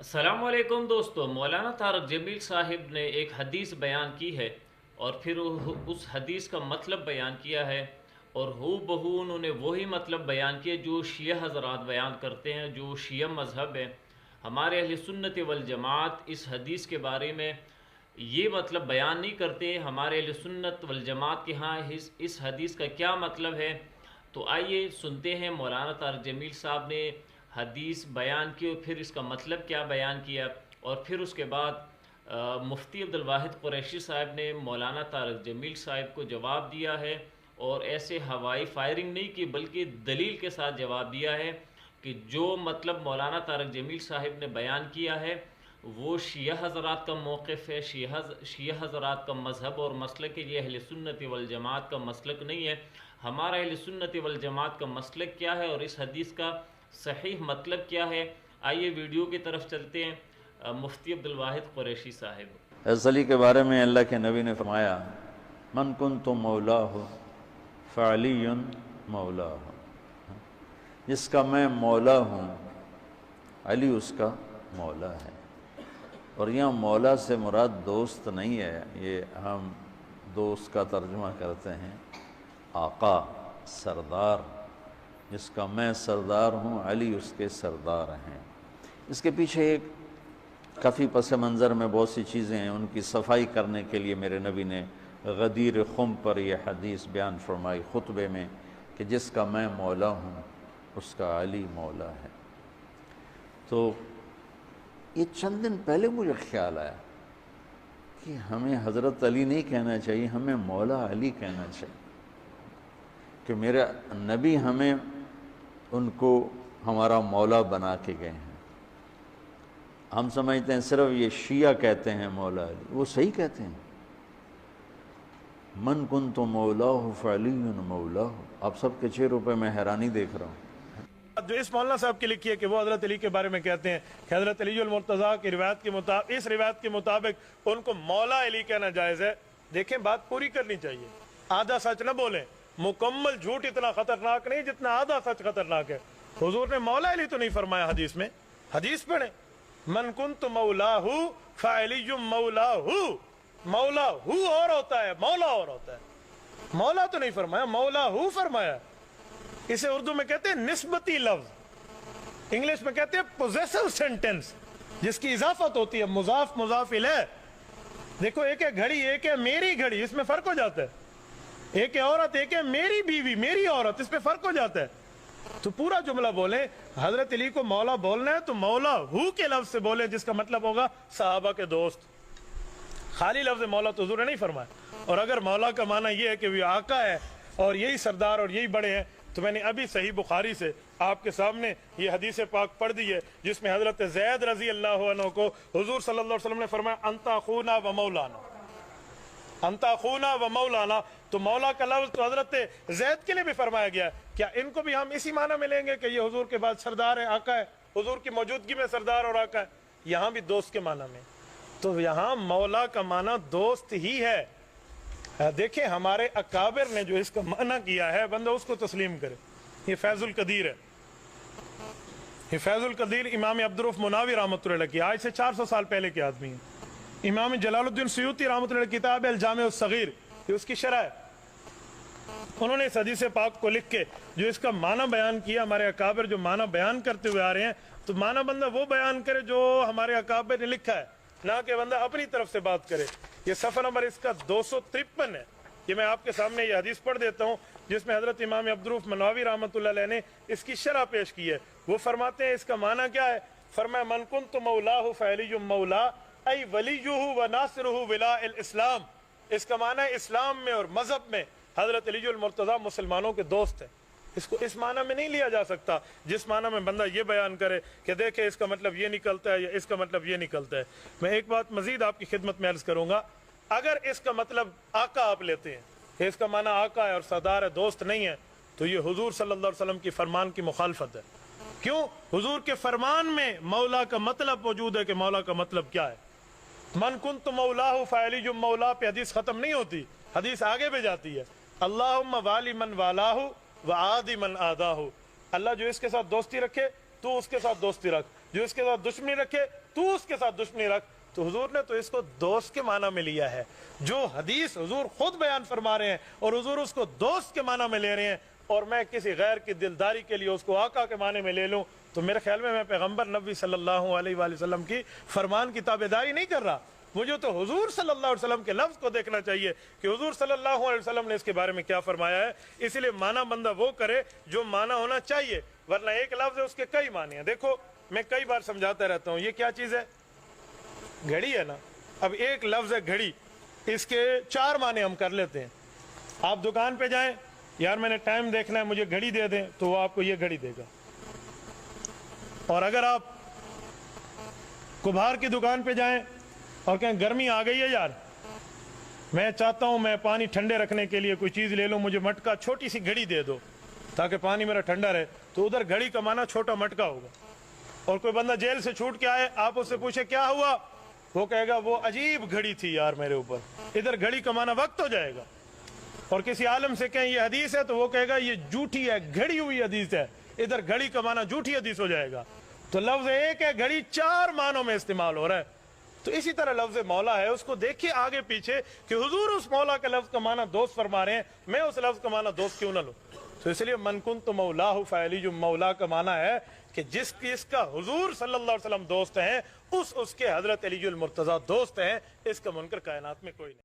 السلام علیکم دوستو، مولانا طارق جمیل صاحب نے ایک حدیث بیان کی ہے اور پھر اس حدیث کا مطلب بیان کیا ہے، اور ہو بہو انہوں نے وہی مطلب بیان کیا جو شیعہ حضرات بیان کرتے ہیں، جو شیعہ مذہب ہے۔ ہمارے اہل سنت والجماعت اس حدیث کے بارے میں یہ مطلب بیان نہیں کرتے۔ ہمارے اہل سنت والجماعت کے ہاں اس حدیث کا کیا مطلب ہے، تو آئیے سنتے ہیں مولانا طارق جمیل صاحب نے حدیث بیان کی اور پھر اس کا مطلب کیا بیان کیا، اور پھر اس کے بعد مفتی عبدالواحد قریشی صاحب نے مولانا طارق جمیل صاحب کو جواب دیا ہے، اور ایسے ہوائی فائرنگ نہیں کی بلکہ دلیل کے ساتھ جواب دیا ہے کہ جو مطلب مولانا طارق جمیل صاحب نے بیان کیا ہے وہ شیعہ حضرات کا موقف ہے، شیعہ حضرات کا مذہب اور مسلک ہے، یہ اہل سنت والجماعت کا مسلک نہیں ہے۔ ہمارا اہل سنت والجماعت کا مسلک کیا ہے اور اس حدیث کا صحیح مطلب کیا ہے، آئیے ویڈیو کی طرف چلتے ہیں۔ مفتی عبدالواحد قریشی صاحب۔ حضرت علی کے بارے میں اللہ کے نبی نے فرمایا من کنت مولاه فعلی مولاه، جس کا میں مولا ہوں علی اس کا مولا ہے۔ اور یہاں مولا سے مراد دوست نہیں ہے، یہ ہم دوست کا ترجمہ کرتے ہیں آقا، سردار، جس کا میں سردار ہوں علی اس کے سردار ہیں۔ اس کے پیچھے ایک کافی پس منظر میں بہت سی چیزیں ہیں، ان کی صفائی کرنے کے لیے میرے نبی نے غدیر خم پر یہ حدیث بیان فرمائی خطبے میں کہ جس کا میں مولا ہوں اس کا علی مولا ہے۔ تو یہ چند دن پہلے مجھے خیال آیا کہ ہمیں حضرت علی نہیں کہنا چاہیے، ہمیں مولا علی کہنا چاہیے، کہ میرے نبی ہمیں ان کو ہمارا مولا بنا کے گئے ہیں۔ ہم سمجھتے ہیں صرف یہ شیعہ کہتے ہیں مولا علی، وہ صحیح کہتے ہیں من کنت مولاہ فعلی مولاہ۔ آپ سب کے چہروں پہ میں حیرانی دیکھ رہا ہوں۔ جو اس مولانا صاحب کی لکھی ہے کہ وہ حضرت علی کے بارے میں کہتے ہیں کہ حضرت علی المرتضیٰ کی روایت کے مطابق، اس روایت کے مطابق ان کو مولا علی کہنا جائز ہے۔ دیکھیں بات پوری کرنی چاہیے، آدھا سچ نہ بولیں۔ مکمل جھوٹ اتنا خطرناک نہیں جتنا آدھا سچ خطرناک ہے۔ حضور نے مولا علی تو نہیں فرمایا حدیث میں، حدیث پڑھیں من کنت مولاہ فعلی مولاہ۔ مولا ہو اور ہوتا ہے، مولا اور ہوتا ہے، مولا تو نہیں فرمایا، مولا ہو فرمایا۔ اسے اردو میں کہتے ہیں نسبتی لفظ، انگلش میں کہتے ہیں پوزیسو سینٹنس، جس کی اضافت ہوتی ہے مضاف مضاف الیہ۔ دیکھو ایک ہے گھڑی، ایک ہے میری گھڑی، اس میں فرق ہو جاتا ہے۔ ایک ہے عورت، ایک ہے میری بیوی، میری عورت، اس میں فرق ہو جاتا ہے۔ تو پورا جملہ بولیں، حضرت علی کو مولا بولنا ہے تو مولا ہو کے لفظ سے بولیں، جس کا مطلب ہوگا صحابہ کے دوست۔ خالی لفظ مولا تو حضور نے نہیں فرمایا۔ اور اگر مولا کا معنی یہ ہے کہ وہ آقا ہے اور یہی سردار اور یہی بڑے ہیں، تو میں نے ابھی صحیح بخاری سے آپ کے سامنے یہ حدیث پاک پڑھ دی ہے، جس میں حضرت زید رضی اللہ عنہ کو حضور صلی اللہ علیہ وسلم نے فرمایا انت اخونا و مولانا، انت اخونا و مولانا۔ تو مولا کا لفظ تو حضرت زید کے لیے بھی فرمایا گیا ہے۔ کیا ان کو بھی ہم اسی معنی میں لیں گے کہ یہ حضور کے بعد سردار ہے، آقا ہے، حضور کی موجودگی میں سردار اور آقا ہے؟ یہاں بھی دوست کے معنی میں، تو یہاں مولا کا معنی دوست ہی ہے۔ دیکھیں ہمارے اکابر نے جو اس کا معنی کیا ہے، بندہ اس کو تسلیم کرے۔ یہ فیض القدیر ہے، یہ فیض القدیر امام عبدالرؤف مناوی رحمۃ اللہ علیہ کی، آج سے 400 سال پہلے کے آدمی ہیں۔ امام جلال الدین سیوطی رحمۃ اللہ علیہ کتاب ہے الجامع الصغیر، یہ اس کی شرح ہے۔ انہوں نے اس حدیث پاک کو لکھ کے جو اس کا معنی بیان کیا، ہمارے اکابر جو معنی بیان کرتے ہوئے آ رہے ہیں، تو معنی بندہ وہ بیان کرے جو ہمارے اکابر نے لکھا ہے، نہ کہ بندہ اپنی طرف سے بات کرے۔ یہ صفحہ نمبر اس کا 253 ہے۔ یہ میں آپ کے سامنے یہ حدیث پڑھ دیتا ہوں، جس میں حضرت امام عبدالرؤف مناوی رحمۃ اللہ علیہ نے اس کی شرح پیش کی ہے۔ وہ فرماتے ہیں اس کا معنی کیا ہے؟ فرمایا من کنت مولاہ فعلی مولا ای ولیہ و ناصرہ ولاء الاسلام۔ اس کا معنی ہے اسلام میں اور مذہب میں حضرت علی المرتضیٰ مسلمانوں کے دوست ہیں۔ اس کو اس معنی میں نہیں لیا جا سکتا جس معنی میں بندہ یہ بیان کرے کہ دیکھیں اس کا مطلب یہ نکلتا ہے یا اس کا مطلب یہ نکلتا ہے۔ میں ایک بات مزید آپ کی خدمت میں عرض کروں گا، اگر اس کا مطلب آقا آپ لیتے ہیں کہ اس کا معنی آقا ہے اور سردار ہے، دوست نہیں ہے، تو یہ حضور صلی اللہ علیہ وسلم کی فرمان کی مخالفت ہے۔ کیوں؟ حضور کے فرمان میں مولا کا مطلب موجود ہے کہ مولا کا مطلب کیا ہے۔ من کنت مولاہ فعلی مولا پہ حدیث ختم نہیں ہوتی، حدیث آگے بھی جاتی ہے، اللہم والی من والاہ و عادی من آداہ۔ اللہ جو اس کے ساتھ دوستی رکھے تو اس کے ساتھ دوستی رکھ، جو اس کے ساتھ دشمنی رکھے تو اس کے ساتھ دشمنی رکھ. تو حضور نے تو اس کو دوست کے معنی میں لیا ہے. جو حدیث حضور خود بیان فرما رہے ہیں اور حضور اس کو دوست کے معنی میں لے رہے ہیں, اور میں کسی غیر کی دلداری کے لیے اس کو آقا کے معنی میں لے لوں, تو میرے خیال میں پیغمبر نبی صلی اللہ علیہ وآلہ وسلم کی فرمان کی تابعداری نہیں کر رہا. مجھے تو حضور صلی اللہ علیہ وسلم کے لفظ کو دیکھنا چاہیے کہ حضور صلی اللہ علیہ وسلم نے اس کے بارے میں کیا فرمایا ہے. اس لیے معنی بندہ وہ کرے جو معنی ہونا چاہیے, ورنہ ایک لفظ ہے اس کے کئی معنی ہیں. دیکھو میں کئی بار سمجھاتا رہتا ہوں, یہ کیا چیز ہے؟ گھڑی ہے نا. اب ایک لفظ ہے گھڑی, اس کے 4 معنی ہم کر لیتے ہیں. آپ دکان پہ جائیں, یار میں نے ٹائم دیکھنا ہے, مجھے گھڑی دے دیں, تو وہ آپ کو یہ گھڑی دے گا. اور اگر آپ کبھار کی دکان پہ جائیں اور کہیں گرمی آ گئی ہے یار, میں چاہتا ہوں میں پانی ٹھنڈے رکھنے کے لیے کوئی چیز لے لوں, مجھے مٹکا چھوٹی سی گھڑی دے دو تاکہ پانی میرا ٹھنڈا رہے, تو ادھر گھڑی کا معنی چھوٹا مٹکا ہوگا. اور کوئی بندہ جیل سے چھوٹ کے آئے, آپ اس سے پوچھے کیا ہوا, وہ کہے گا وہ عجیب گھڑی تھی یار میرے اوپر, ادھر گھڑی کا معنی وقت ہو جائے گا. اور کسی عالم سے کہیں یہ حدیث ہے, تو وہ کہے گا یہ جھوٹی ہے, گھڑی ہوئی حدیث ہے, ادھر گھڑی کا معنی جھوٹی حدیث ہو جائے گا. تو لفظ ایک ہے, گھڑی 4 معنوں میں استعمال ہو رہا ہے. تو اسی طرح لفظ مولا ہے, اس کو دیکھیے آگے پیچھے کہ حضور اس مولا کے لفظ کا معنی دوست فرما رہے ہیں, میں اس لفظ کا معنی دوست کیوں نہ لوں. تو اس لیے من کنت مولاہ فعلی, جو مولا کا معنی ہے کہ جس کا حضور صلی اللہ علیہ وسلم دوست ہیں, اس کے حضرت علی المرتضیٰ دوست ہیں, اس کا منکر کائنات میں کوئی نہیں.